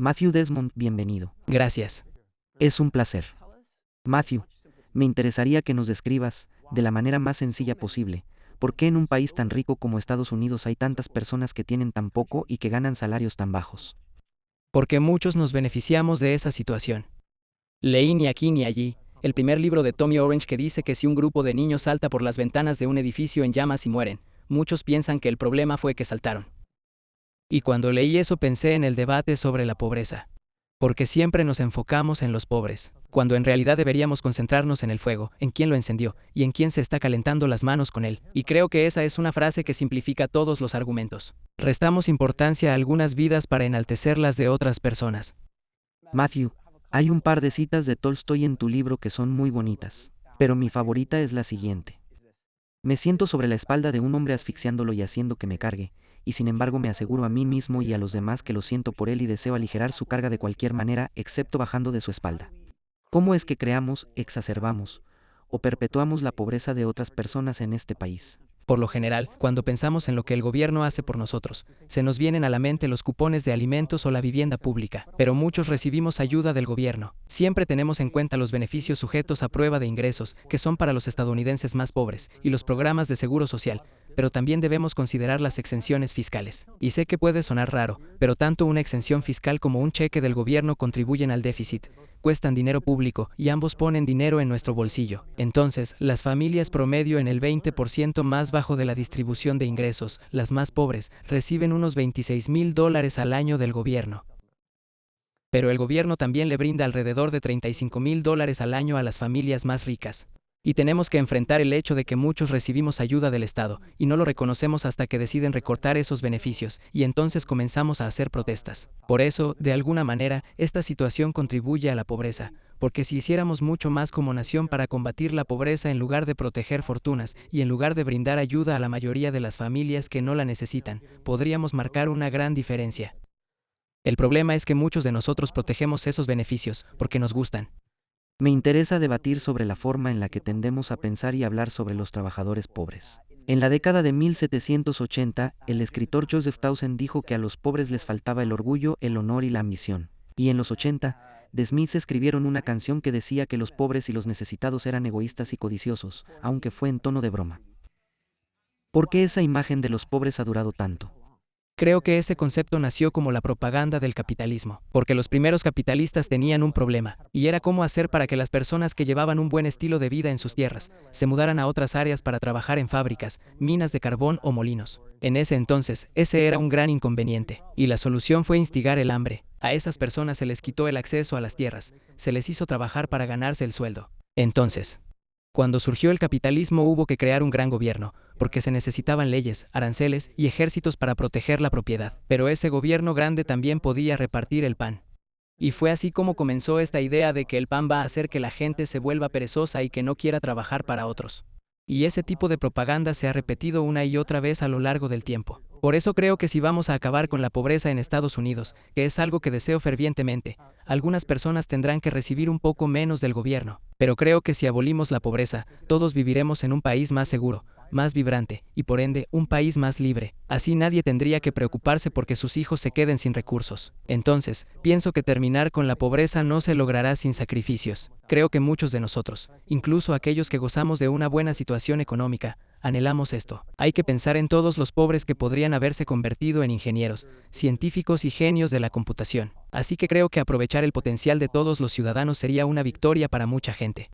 Matthew Desmond, bienvenido. Gracias. Es un placer. Matthew, me interesaría que nos describas, de la manera más sencilla posible, por qué en un país tan rico como Estados Unidos hay tantas personas que tienen tan poco y que ganan salarios tan bajos. Porque muchos nos beneficiamos de esa situación. Leí ni aquí ni allí, el primer libro de Tommy Orange que dice que si un grupo de niños salta por las ventanas de un edificio en llamas y mueren, muchos piensan que el problema fue que saltaron. Y cuando leí eso pensé en el debate sobre la pobreza. Porque siempre nos enfocamos en los pobres, cuando en realidad deberíamos concentrarnos en el fuego, en quién lo encendió, y en quién se está calentando las manos con él. Y creo que esa es una frase que simplifica todos los argumentos. Restamos importancia a algunas vidas para enaltecer las de otras personas. Matthew, hay un par de citas de Tolstoy en tu libro que son muy bonitas, pero mi favorita es la siguiente. Me siento sobre la espalda de un hombre asfixiándolo y haciendo que me cargue, y sin embargo me aseguro a mí mismo y a los demás que lo siento por él y deseo aligerar su carga de cualquier manera, excepto bajando de su espalda. ¿Cómo es que creamos, exacerbamos o perpetuamos la pobreza de otras personas en este país? Por lo general, cuando pensamos en lo que el gobierno hace por nosotros, se nos vienen a la mente los cupones de alimentos o la vivienda pública, pero muchos recibimos ayuda del gobierno. Siempre tenemos en cuenta los beneficios sujetos a prueba de ingresos, que son para los estadounidenses más pobres, y los programas de seguro social, pero también debemos considerar las exenciones fiscales. Y sé que puede sonar raro, pero tanto una exención fiscal como un cheque del gobierno contribuyen al déficit, cuestan dinero público y ambos ponen dinero en nuestro bolsillo. Entonces, las familias promedio en el 20% más bajo de la distribución de ingresos, las más pobres, reciben unos $26,000 al año del gobierno. Pero el gobierno también le brinda alrededor de $35,000 al año a las familias más ricas. Y tenemos que enfrentar el hecho de que muchos recibimos ayuda del Estado, y no lo reconocemos hasta que deciden recortar esos beneficios, y entonces comenzamos a hacer protestas. Por eso, de alguna manera, esta situación contribuye a la pobreza, porque si hiciéramos mucho más como nación para combatir la pobreza en lugar de proteger fortunas, y en lugar de brindar ayuda a la mayoría de las familias que no la necesitan, podríamos marcar una gran diferencia. El problema es que muchos de nosotros protegemos esos beneficios, porque nos gustan. Me interesa debatir sobre la forma en la que tendemos a pensar y hablar sobre los trabajadores pobres. En la década de 1780, el escritor Joseph Townsend dijo que a los pobres les faltaba el orgullo, el honor y la ambición. Y en los 80, The Smiths escribieron una canción que decía que los pobres y los necesitados eran egoístas y codiciosos, aunque fue en tono de broma. ¿Por qué esa imagen de los pobres ha durado tanto? Creo que ese concepto nació como la propaganda del capitalismo, porque los primeros capitalistas tenían un problema, y era cómo hacer para que las personas que llevaban un buen estilo de vida en sus tierras se mudaran a otras áreas para trabajar en fábricas, minas de carbón o molinos. En ese entonces, ese era un gran inconveniente, y la solución fue instigar el hambre. A esas personas se les quitó el acceso a las tierras, se les hizo trabajar para ganarse el sueldo. Entonces, cuando surgió el capitalismo hubo que crear un gran gobierno, porque se necesitaban leyes, aranceles y ejércitos para proteger la propiedad. Pero ese gobierno grande también podía repartir el pan. Y fue así como comenzó esta idea de que el pan va a hacer que la gente se vuelva perezosa y que no quiera trabajar para otros. Y ese tipo de propaganda se ha repetido una y otra vez a lo largo del tiempo. Por eso creo que si vamos a acabar con la pobreza en Estados Unidos, que es algo que deseo fervientemente, algunas personas tendrán que recibir un poco menos del gobierno. Pero creo que si abolimos la pobreza, todos viviremos en un país más seguro, más vibrante, y por ende, un país más libre. Así nadie tendría que preocuparse porque sus hijos se queden sin recursos. Entonces, pienso que terminar con la pobreza no se logrará sin sacrificios. Creo que muchos de nosotros, incluso aquellos que gozamos de una buena situación económica, anhelamos esto. Hay que pensar en todos los pobres que podrían haberse convertido en ingenieros, científicos y genios de la computación. Así que creo que aprovechar el potencial de todos los ciudadanos sería una victoria para mucha gente.